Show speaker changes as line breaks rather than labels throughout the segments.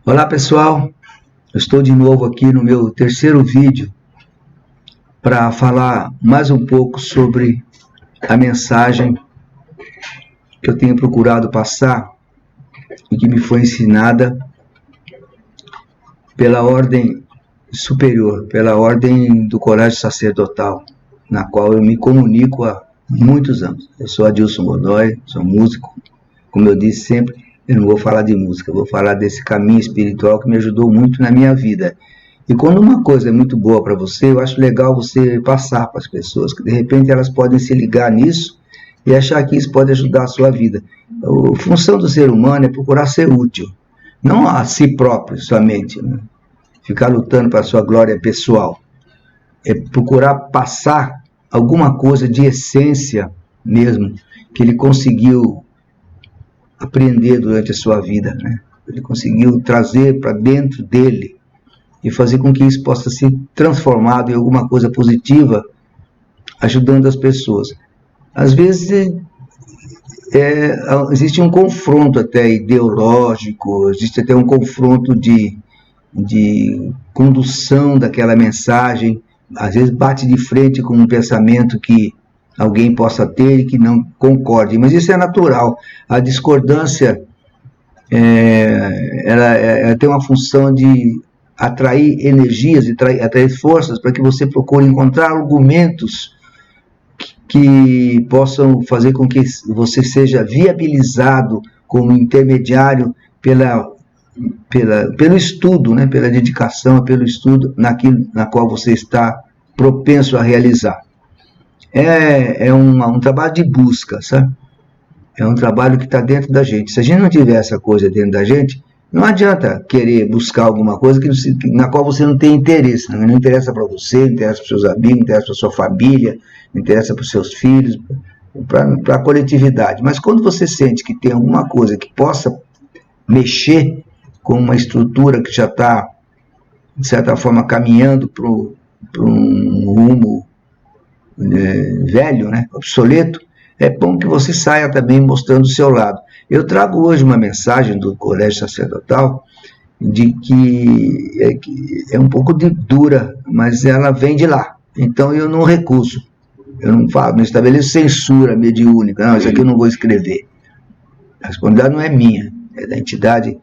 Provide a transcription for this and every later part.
Olá pessoal, eu estou de novo aqui no meu terceiro vídeo para falar mais um pouco sobre a mensagem que eu tenho procurado passar e que me foi ensinada pela ordem superior, pela ordem do colégio sacerdotal, na qual eu me comunico há muitos anos. Eu sou Adilson Godoy, sou músico, como eu disse sempre. Eu não vou falar de música, eu vou falar desse caminho espiritual que me ajudou muito na minha vida. E quando uma coisa é muito boa para você, eu acho legal você passar para as pessoas, que de repente elas podem se ligar nisso e achar que isso pode ajudar a sua vida. A função do ser humano é procurar ser útil, não a si próprio somente, né? Ficar lutando para a sua glória pessoal. É procurar passar alguma coisa de essência mesmo, que ele conseguiu aprender durante a sua vida, né? Ele conseguiu trazer para dentro dele e fazer com que isso possa ser transformado em alguma coisa positiva, ajudando as pessoas. Às vezes existe um confronto até ideológico, existe até um confronto de condução daquela mensagem, às vezes bate de frente com um pensamento que alguém possa ter e que não concorde, mas isso é natural. A discordância ela tem uma função de atrair energias, atrair forças para que você procure encontrar argumentos que possam fazer com que você seja viabilizado como intermediário pelo estudo, né, pela dedicação, pelo estudo naquilo na qual você está propenso a realizar. É um trabalho de busca, sabe? É um trabalho que está dentro da gente. Se a gente não tiver essa coisa dentro da gente, não adianta querer buscar alguma coisa na qual você não tem interesse. Não interessa para você, não interessa para os seus amigos, não interessa para a sua família, não interessa para os seus filhos, para a coletividade. Mas quando você sente que tem alguma coisa que possa mexer com uma estrutura que já está, de certa forma, caminhando para um rumo velho, né, obsoleto, é bom que você saia também mostrando o seu lado. Eu trago hoje uma mensagem do colégio sacerdotal de que é um pouco dura, mas ela vem de lá. Então eu não recuso, eu não estabeleço censura mediúnica. Não, isso aqui eu não vou escrever. A responsabilidade não é minha, é da entidade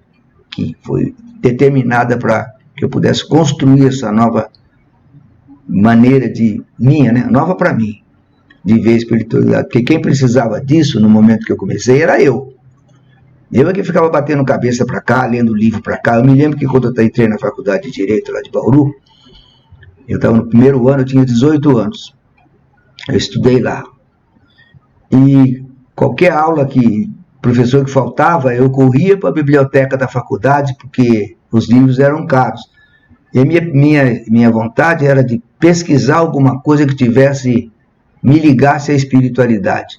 que foi determinada para que eu pudesse construir essa nova maneira minha, né? Nova para mim, de ver espiritualidade, porque quem precisava disso no momento que eu comecei era eu é que ficava batendo cabeça para cá, lendo livro para cá. Eu me lembro que quando eu entrei na faculdade de Direito lá de Bauru, eu estava no primeiro ano, eu tinha 18 anos, eu estudei lá, e qualquer aula professor que faltava, eu corria para a biblioteca da faculdade, porque os livros eram caros. E a minha vontade era de pesquisar alguma coisa que me ligasse à espiritualidade.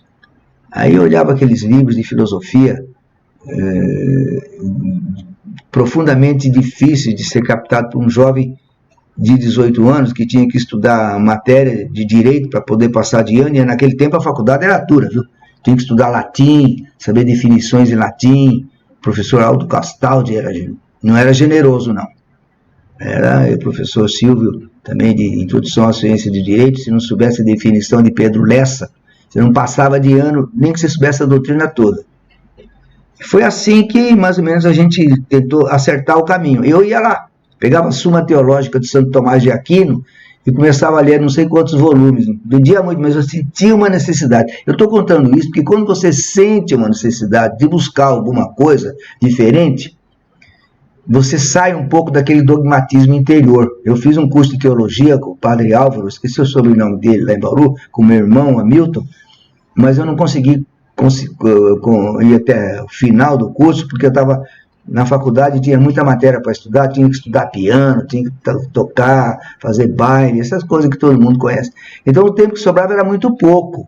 Aí eu olhava aqueles livros de filosofia profundamente difíceis de ser captado por um jovem de 18 anos que tinha que estudar matéria de direito para poder passar de ano, e naquele tempo a faculdade era dura, viu? Tinha que estudar latim, saber definições em latim. O professor Aldo Castaldi não era generoso, não. Era o professor Silvio, também de Introdução à Ciência de Direito. Se não soubesse a definição de Pedro Lessa, você não passava de ano, nem que você soubesse a doutrina toda. Foi assim que, mais ou menos, a gente tentou acertar o caminho. Eu ia lá, pegava a Suma Teológica de Santo Tomás de Aquino e começava a ler não sei quantos volumes. Não pedia muito, mas eu sentia uma necessidade. Eu estou contando isso porque quando você sente uma necessidade de buscar alguma coisa diferente, você sai um pouco daquele dogmatismo interior. Eu fiz um curso de teologia com o padre Álvaro, esqueci o sobrenome dele lá em Bauru, com meu irmão Hamilton, mas eu não consegui ir até o final do curso, porque eu estava na faculdade, tinha muita matéria para estudar, tinha que estudar piano, tinha que tocar, fazer baile, essas coisas que todo mundo conhece. Então o tempo que sobrava era muito pouco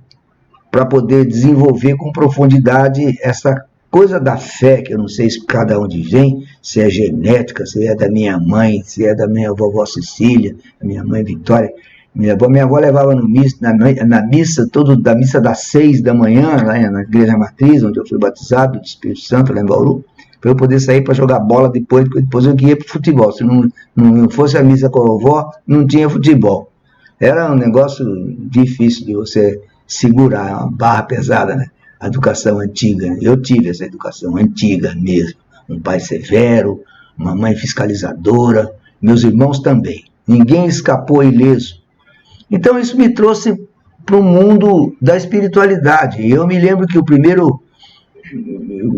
para poder desenvolver com profundidade essa coisa da fé, que eu não sei se cada onde vem, se é genética, se é da minha mãe, se é da minha vovó Cecília, da minha mãe Vitória. Minha avó levava na missa, da missa das 6 da manhã, lá na Igreja Matriz, onde eu fui batizado, do Espírito Santo, lá em Bauru, para eu poder sair para jogar bola depois eu ia para o futebol. Se não fosse a missa com a vovó, não tinha futebol. Era um negócio difícil de você segurar, uma barra pesada, né? A educação antiga. Eu tive essa educação antiga mesmo. Um pai severo, uma mãe fiscalizadora, meus irmãos também. Ninguém escapou ileso. Então isso me trouxe para o mundo da espiritualidade. Eu me lembro que eu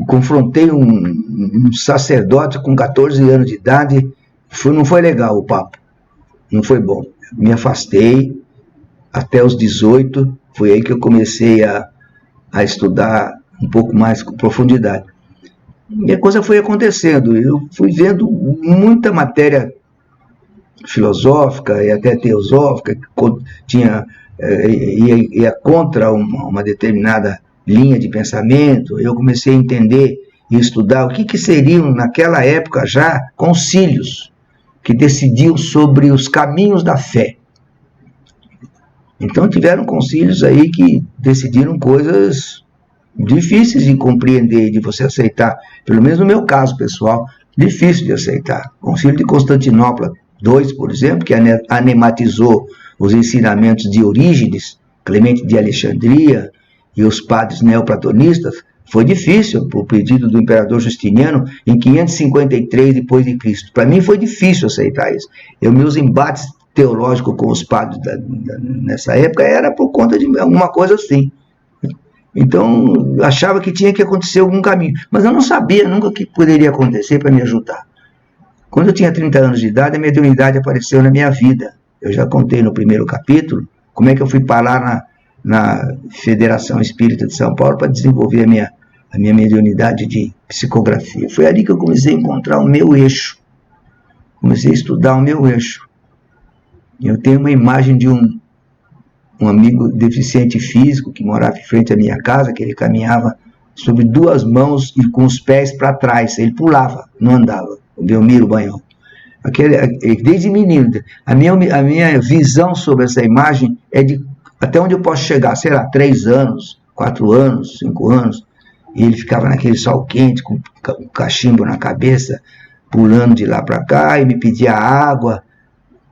confrontei um sacerdote com 14 anos de idade. Não foi legal o papo. Não foi bom. Me afastei até os 18. Foi aí que eu comecei a estudar um pouco mais com profundidade. E a coisa foi acontecendo. Eu fui vendo muita matéria filosófica e até teosófica, que ia contra uma determinada linha de pensamento. Eu comecei a entender e estudar o que seriam, naquela época já, concílios, que decidiam sobre os caminhos da fé. Então tiveram concílios aí que decidiram coisas difíceis de compreender, de você aceitar. Pelo menos no meu caso, pessoal, difícil de aceitar. O Concílio de Constantinopla II, por exemplo, que anematizou os ensinamentos de Orígenes, Clemente de Alexandria e os padres neoplatonistas, foi difícil, por pedido do imperador Justiniano, em 553 depois de Cristo. Para mim foi difícil aceitar isso. Meus embates teológicos com os padres nessa época era por conta de alguma coisa assim. Então, achava que tinha que acontecer algum caminho. Mas eu não sabia nunca o que poderia acontecer para me ajudar. Quando eu tinha 30 anos de idade, a mediunidade apareceu na minha vida. Eu já contei no primeiro capítulo como é que eu fui parar na Federação Espírita de São Paulo para desenvolver a minha mediunidade de psicografia. Foi ali que eu comecei a encontrar o meu eixo. Comecei a estudar o meu eixo. Eu tenho uma imagem de um amigo deficiente físico que morava em frente à minha casa, que ele caminhava sobre duas mãos e com os pés para trás. Ele pulava, não andava. O Belmiro Banhão. Desde menino. A minha visão sobre essa imagem é de até onde eu posso chegar, sei lá, 3 anos, 4 anos, 5 anos. E ele ficava naquele sol quente, com o cachimbo na cabeça, pulando de lá para cá e me pedia água.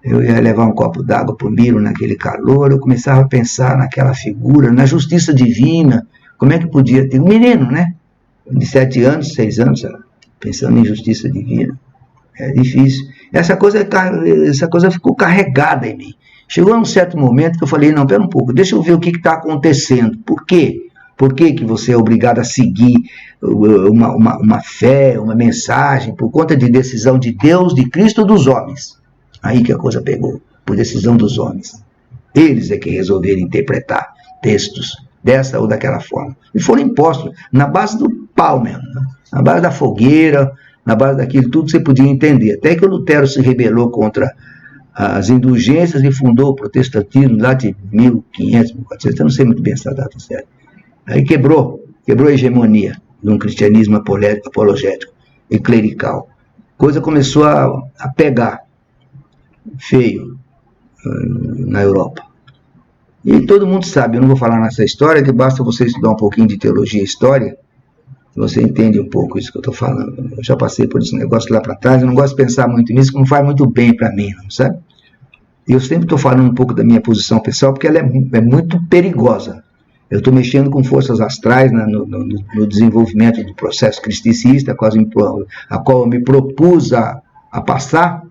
Eu ia levar um copo d'água para o Miro naquele calor. Eu começava a pensar naquela figura, na justiça divina. Como é que podia ter um menino, né? De 7 anos, 6 anos, sei lá, pensando em justiça divina. É difícil. Essa coisa ficou carregada em mim. Chegou a um certo momento que eu falei, não, pera um pouco, deixa eu ver o que está acontecendo. Por quê? Por que você é obrigado a seguir uma fé, uma mensagem, por conta de decisão de Deus, de Cristo ou dos homens? Aí que a coisa pegou, por decisão dos homens. Eles é que resolveram interpretar textos dessa ou daquela forma. E foram impostos na base do pau mesmo, né? Na base da fogueira, na base daquilo tudo você podia entender. Até que o Lutero se rebelou contra as indulgências e fundou o protestantismo lá de 1500, 1400, eu não sei muito bem essa data certa. Aí quebrou a hegemonia de um cristianismo apologético e clerical. A coisa começou a pegar feio na Europa. E todo mundo sabe, eu não vou falar nessa história, que basta você estudar um pouquinho de teologia e história, você entende um pouco isso que eu estou falando. Eu já passei por esse negócio lá para trás, eu não gosto de pensar muito nisso, que não faz muito bem para mim, não sabe? Eu sempre estou falando um pouco da minha posição pessoal, porque ela é muito perigosa. Eu estou mexendo com forças astrais no desenvolvimento do processo criticista, a qual eu me propus a passar,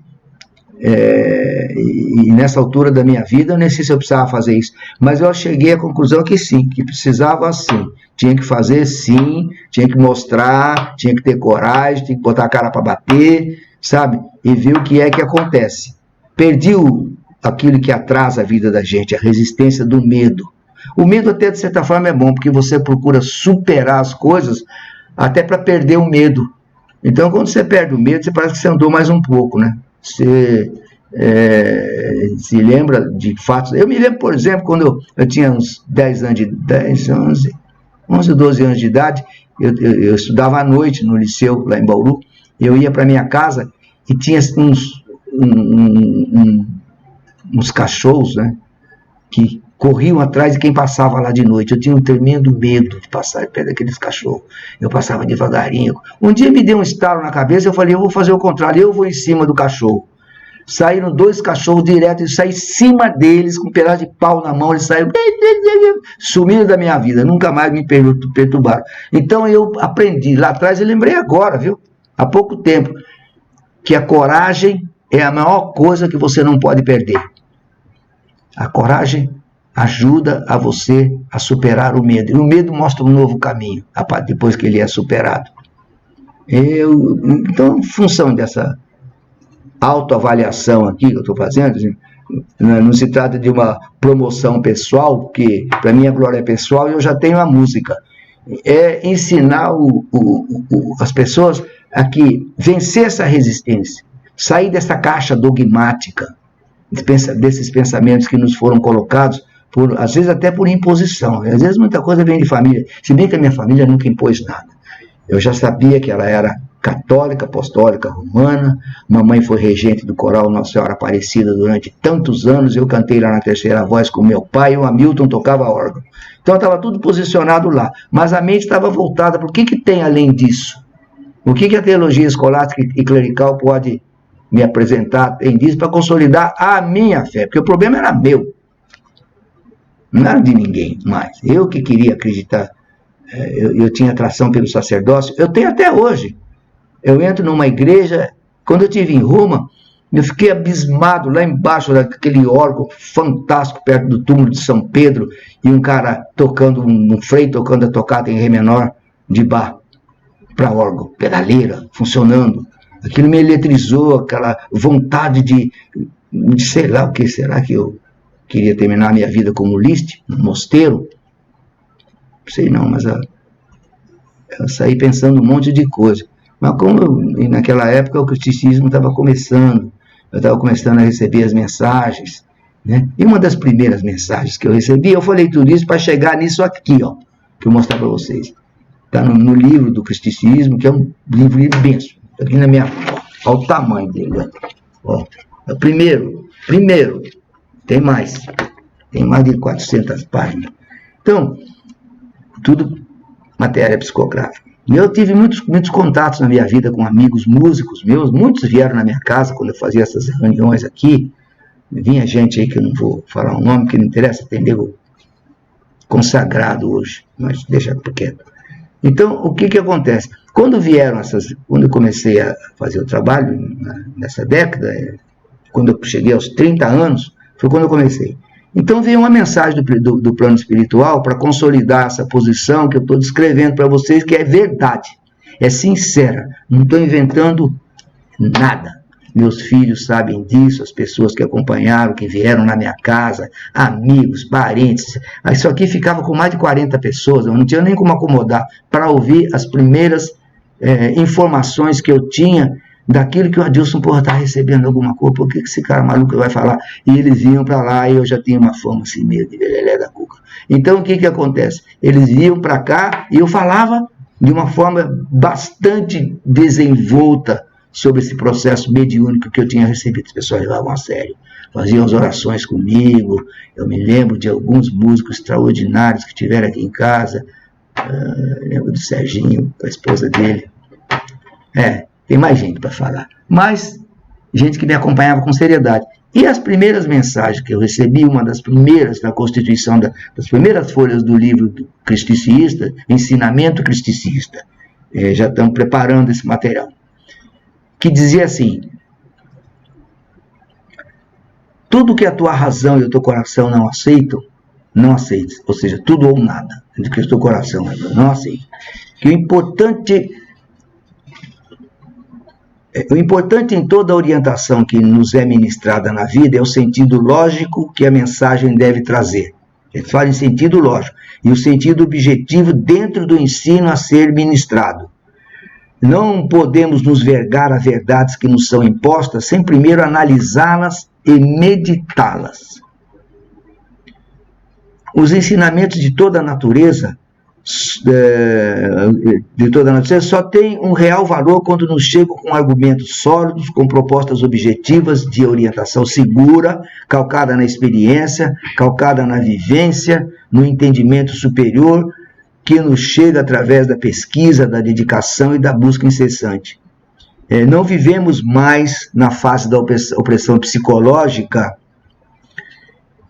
e nessa altura da minha vida, eu nem sei se eu precisava fazer isso, mas eu cheguei à conclusão que sim, que precisava sim, tinha que fazer sim, tinha que mostrar, tinha que ter coragem, tinha que botar a cara para bater, sabe, e ver o que é que acontece. Perdi aquilo que atrasa a vida da gente, a resistência do medo. O medo até de certa forma é bom, porque você procura superar as coisas até para perder o medo. Então quando você perde o medo, você parece que você andou mais um pouco, né? Você se lembra de fatos. Eu me lembro, por exemplo, quando eu tinha uns 11, 12 anos de idade, eu estudava à noite no liceu, lá em Bauru, eu ia para minha casa e tinha uns cachorros, né, que corriam atrás de quem passava lá de noite. Eu tinha um tremendo medo de passar perto daqueles cachorros. Eu passava devagarinho. Um dia me deu um estalo na cabeça, eu falei, eu vou fazer o contrário, eu vou em cima do cachorro. Saíram 2 cachorros direto, eu saí em cima deles, com um pedaço de pau na mão, eles saíram, sumiram da minha vida, nunca mais me perturbaram. Então eu aprendi, lá atrás, eu lembrei agora, viu? Há pouco tempo, que a coragem é a maior coisa que você não pode perder. A coragem ajuda a você a superar o medo. E o medo mostra um novo caminho, depois que ele é superado. Então, em função dessa autoavaliação aqui que eu estou fazendo, assim, não se trata de uma promoção pessoal, porque para mim a glória é pessoal e eu já tenho a música. É ensinar as pessoas a que vencer essa resistência, sair dessa caixa dogmática, desses pensamentos que nos foram colocados, às vezes até por imposição. Às vezes muita coisa vem de família, se bem que a minha família nunca impôs nada. Eu já sabia que ela era católica, apostólica, romana. Mamãe foi regente do coral Nossa Senhora Aparecida durante tantos anos. Eu cantei lá na terceira voz com meu pai, o Hamilton tocava órgão. Então estava tudo posicionado lá, mas a mente estava voltada para o que tem além disso? O que a teologia escolástica e clerical pode me apresentar tem disso para consolidar a minha fé? Porque o problema era meu, não era de ninguém mais. Eu que queria acreditar, eu tinha atração pelo sacerdócio, eu tenho até hoje. Eu entro numa igreja, quando eu estive em Roma, eu fiquei abismado lá embaixo daquele órgão fantástico perto do túmulo de São Pedro, e um cara tocando, um frei tocando a tocata em ré menor de Bach para órgão, pedaleira, funcionando. Aquilo me eletrizou, aquela vontade de sei lá o que, será que eu queria terminar a minha vida como Liszt, no mosteiro? Não sei não, mas eu saí pensando um monte de coisa. Mas naquela época o cristianismo estava começando, eu estava começando a receber as mensagens, né? E uma das primeiras mensagens que eu recebi, eu falei tudo isso para chegar nisso aqui, ó, que eu vou mostrar para vocês. Está no livro do Cristicismo, que é um livro imenso, aqui na minha mão, olha o tamanho dele, ó. Primeiro, tem mais de 400 páginas. Então, tudo matéria psicográfica. E eu tive muitos contatos na minha vida com amigos músicos meus, muitos vieram na minha casa quando eu fazia essas reuniões aqui. Vinha gente aí que eu não vou falar o nome, que não interessa, tem nego consagrado hoje, mas deixa quieto. Então, o que acontece? Quando eu comecei a fazer o trabalho, nessa década, quando eu cheguei aos 30 anos, foi quando eu comecei. Então veio uma mensagem do plano espiritual para consolidar essa posição que eu estou descrevendo para vocês, que é verdade, é sincera, não estou inventando nada. Meus filhos sabem disso, as pessoas que acompanharam, que vieram na minha casa, amigos, parentes. Isso aqui ficava com mais de 40 pessoas, eu não tinha nem como acomodar, para ouvir as primeiras informações que eu tinha daquilo que o Adilson, está recebendo alguma coisa, por que esse cara maluco vai falar? E eles iam para lá e eu já tinha uma fama assim meio de lelé da cuca. Então o que acontece? Eles iam para cá e eu falava de uma forma bastante desenvolta sobre esse processo mediúnico que eu tinha recebido. As pessoas levavam a sério, faziam as orações comigo. Eu me lembro de alguns músicos extraordinários que tiveram aqui em casa. Lembro do Serginho, com a esposa dele. Tem mais gente para falar, mas gente que me acompanhava com seriedade. E as primeiras mensagens que eu recebi, uma das primeiras da Constituição, das primeiras folhas do livro do Cristicista, Ensinamento Cristicista, já estamos preparando esse material, que dizia assim: tudo que a tua razão e o teu coração não aceitam, não aceites, ou seja, tudo ou nada, do que o teu coração não aceita. Que o importante em toda a orientação que nos é ministrada na vida é o sentido lógico que a mensagem deve trazer. Eles falam em sentido lógico. E o sentido objetivo dentro do ensino a ser ministrado. Não podemos nos vergar a verdades que nos são impostas sem primeiro analisá-las e meditá-las. Os ensinamentos de toda a natureza de toda a natureza só tem um real valor quando nos chegam com argumentos sólidos, com propostas objetivas de orientação segura, calcada na experiência, calcada na vivência, no entendimento superior, que nos chega através da pesquisa, da dedicação e da busca incessante. Não vivemos mais na fase da opressão psicológica,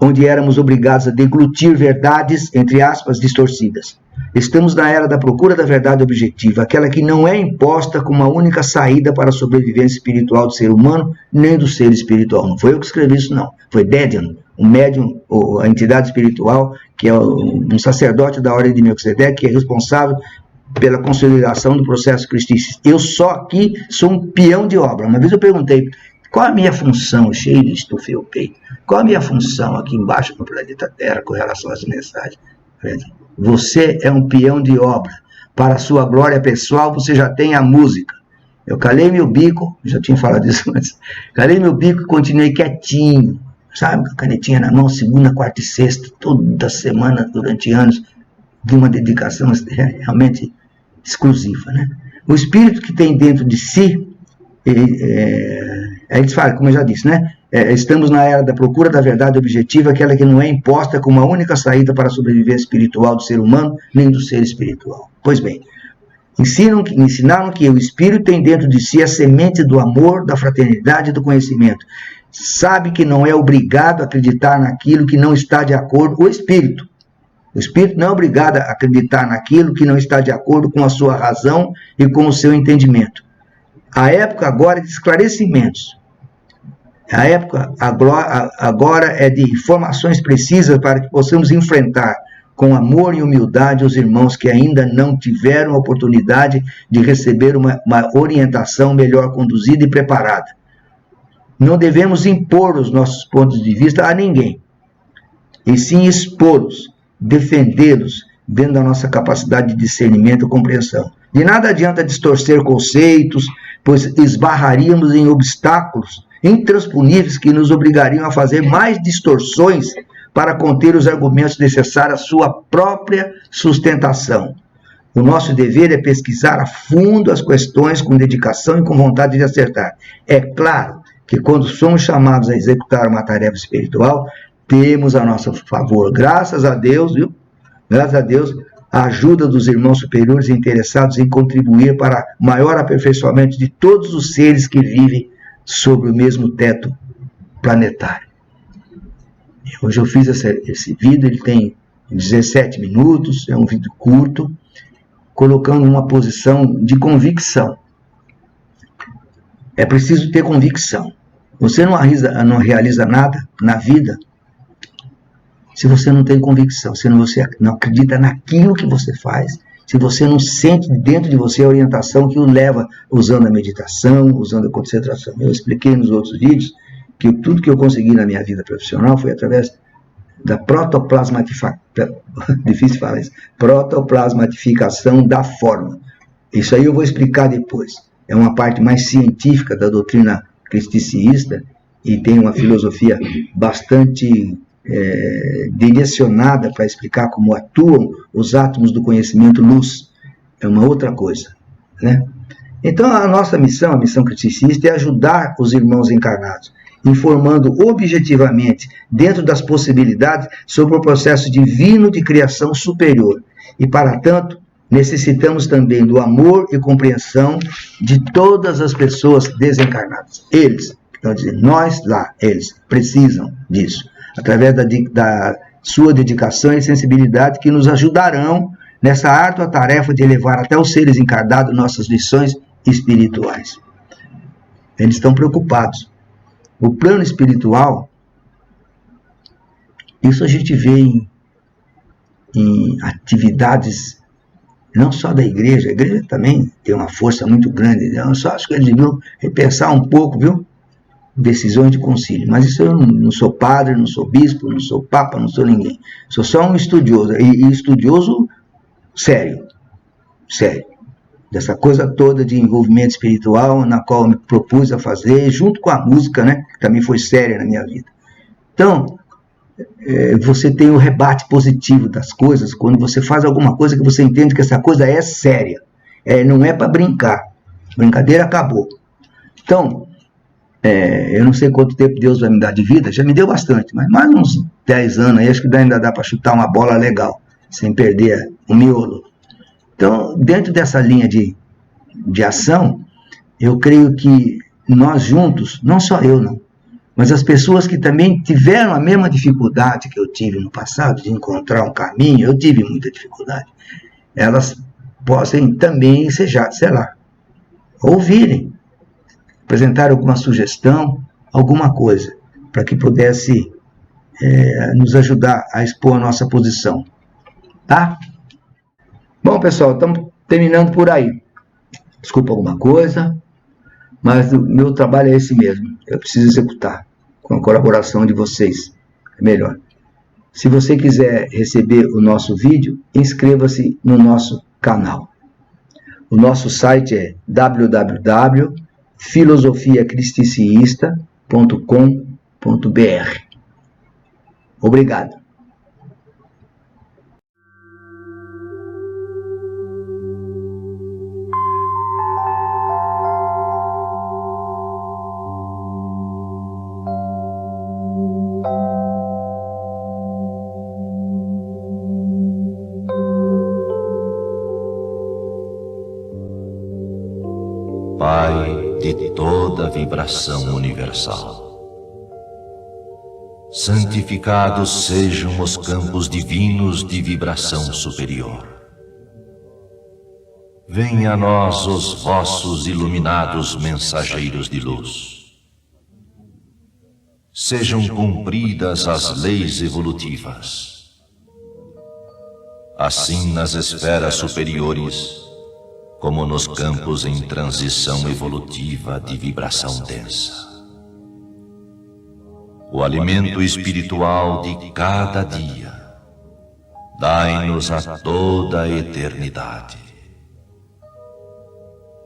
onde éramos obrigados a deglutir verdades, entre aspas, distorcidas. Estamos na era da procura da verdade objetiva, aquela que não é imposta como a única saída para a sobrevivência espiritual do ser humano, nem do ser espiritual. Não foi eu que escrevi isso, não. Foi Dédion, o médium, a entidade espiritual, que é um sacerdote da ordem de Melquisedeque, que é responsável pela consolidação do processo cristicista. Eu só aqui sou um peão de obra. Uma vez eu perguntei, qual a minha função, cheio de estufei o peito, qual a minha função aqui embaixo no planeta Terra com relação às mensagens? Você é um peão de obra. Para a sua glória pessoal, você já tem a música. Eu calei meu bico, já tinha falado isso antes, calei meu bico e continuei quietinho, sabe, com a canetinha na mão, segunda, quarta e sexta, toda semana, durante anos, de uma dedicação realmente exclusiva, né? O espírito que tem dentro de si, eles falam, como eu já disse, né? Estamos na era da procura da verdade objetiva, aquela que não é imposta como a única saída para a sobrevivência espiritual do ser humano, nem do ser espiritual. Pois bem, ensinaram que o espírito tem dentro de si a semente do amor, da fraternidade e do conhecimento. Sabe que não é obrigado a acreditar naquilo que não está de acordo com o espírito. O espírito não é obrigado a acreditar naquilo que não está de acordo com a sua razão e com o seu entendimento. A época agora é de esclarecimentos. A época agora é de informações precisas para que possamos enfrentar com amor e humildade os irmãos que ainda não tiveram a oportunidade de receber uma orientação melhor conduzida e preparada. Não devemos impor os nossos pontos de vista a ninguém, e sim expô-los, defendê-los dentro da nossa capacidade de discernimento e compreensão. De nada adianta distorcer conceitos, pois esbarraríamos em obstáculos intransponíveis que nos obrigariam a fazer mais distorções para conter os argumentos necessários à sua própria sustentação. O nosso dever é pesquisar a fundo as questões com dedicação e com vontade de acertar. É claro que quando somos chamados a executar uma tarefa espiritual, temos a nosso favor, graças a Deus, viu? Graças a Deus, a ajuda dos irmãos superiores interessados em contribuir para maior aperfeiçoamento de todos os seres que vivem sobre o mesmo teto planetário. Hoje eu fiz esse vídeo, ele tem 17 minutos, é um vídeo curto, colocando uma posição de convicção. É preciso ter convicção. Você não realiza nada na vida se você não tem convicção, se você não acredita naquilo que você faz, se você não sente dentro de você a orientação que o leva usando a meditação, usando a concentração. Eu expliquei nos outros vídeos que tudo que eu consegui na minha vida profissional foi através da protoplasmatificação da forma. Isso aí eu vou explicar depois. É uma parte mais científica da doutrina cristicista e tem uma filosofia bastante direcionada para explicar como atuam os átomos do conhecimento luz. É uma outra coisa, né? Então a nossa missão, a missão criticista, é ajudar os irmãos encarnados, informando objetivamente, dentro das possibilidades, sobre o processo divino de criação superior. E para tanto, necessitamos também do amor e compreensão de todas as pessoas desencarnadas. Eles, estão dizendo, nós lá, eles precisam disso, através da sua dedicação e sensibilidade, que nos ajudarão nessa árdua tarefa de elevar até os seres encarnados nossas lições espirituais. Eles estão preocupados. O plano espiritual, isso a gente vê em atividades, não só da igreja, a igreja também tem uma força muito grande. Eu só acho que eles deviam repensar um pouco, viu? Decisões de concílio, mas isso eu não sou padre, não sou bispo, não sou papa, não sou ninguém, sou só um estudioso, e estudioso sério, dessa coisa toda de envolvimento espiritual, na qual eu me propus a fazer, junto com a música, né, que também foi séria na minha vida. Então, você tem o rebate positivo das coisas, quando você faz alguma coisa que você entende que essa coisa é séria, não é para brincar, brincadeira acabou. Então, eu não sei quanto tempo Deus vai me dar de vida, já me deu bastante, mas mais uns 10 anos aí, acho que ainda dá para chutar uma bola legal, sem perder o miolo. Então, dentro dessa linha de ação, eu creio que nós juntos, não só eu não, mas as pessoas que também tiveram a mesma dificuldade que eu tive no passado, de encontrar um caminho, eu tive muita dificuldade, elas possam também, sei lá, ouvirem, apresentar alguma sugestão, alguma coisa, para que pudesse nos ajudar a expor a nossa posição. Tá? Bom, pessoal, estamos terminando por aí. Desculpa alguma coisa, mas o meu trabalho é esse mesmo. Eu preciso executar. Com a colaboração de vocês, é melhor. Se você quiser receber o nosso vídeo, inscreva-se no nosso canal. O nosso site é www.filosofiacristiceísta.com.br. Obrigado.
Pai de toda vibração universal, santificados sejam os campos divinos de vibração superior. Venha a nós os vossos iluminados mensageiros de luz. Sejam cumpridas as leis evolutivas. Assim nas esferas superiores, como nos campos em transição evolutiva de vibração densa. O alimento espiritual de cada dia, dai-nos a toda a eternidade.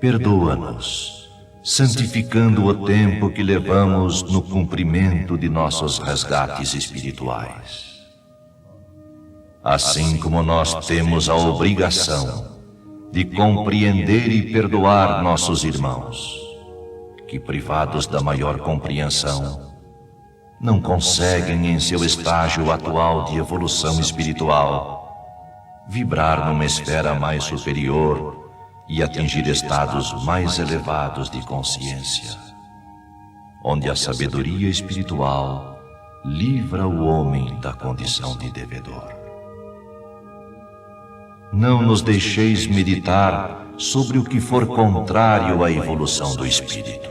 Perdoa-nos, santificando o tempo que levamos no cumprimento de nossos resgates espirituais. Assim como nós temos a obrigação de compreender e perdoar nossos irmãos, que privados da maior compreensão, não conseguem em seu estágio atual de evolução espiritual, vibrar numa esfera mais superior e atingir estados mais elevados de consciência, onde a sabedoria espiritual livra o homem da condição de devedor. Não nos deixeis meditar sobre o que for contrário à evolução do espírito,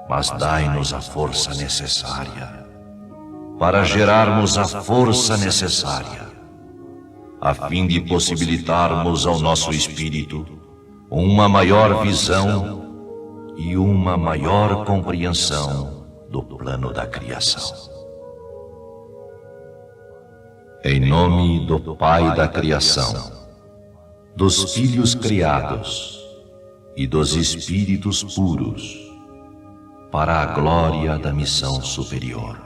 mas dai-nos a força necessária para gerarmos a força necessária, a fim de possibilitarmos ao nosso espírito uma maior visão e uma maior compreensão do plano da criação. Em nome do Pai da criação, dos filhos criados e dos espíritos puros, para a glória da missão superior.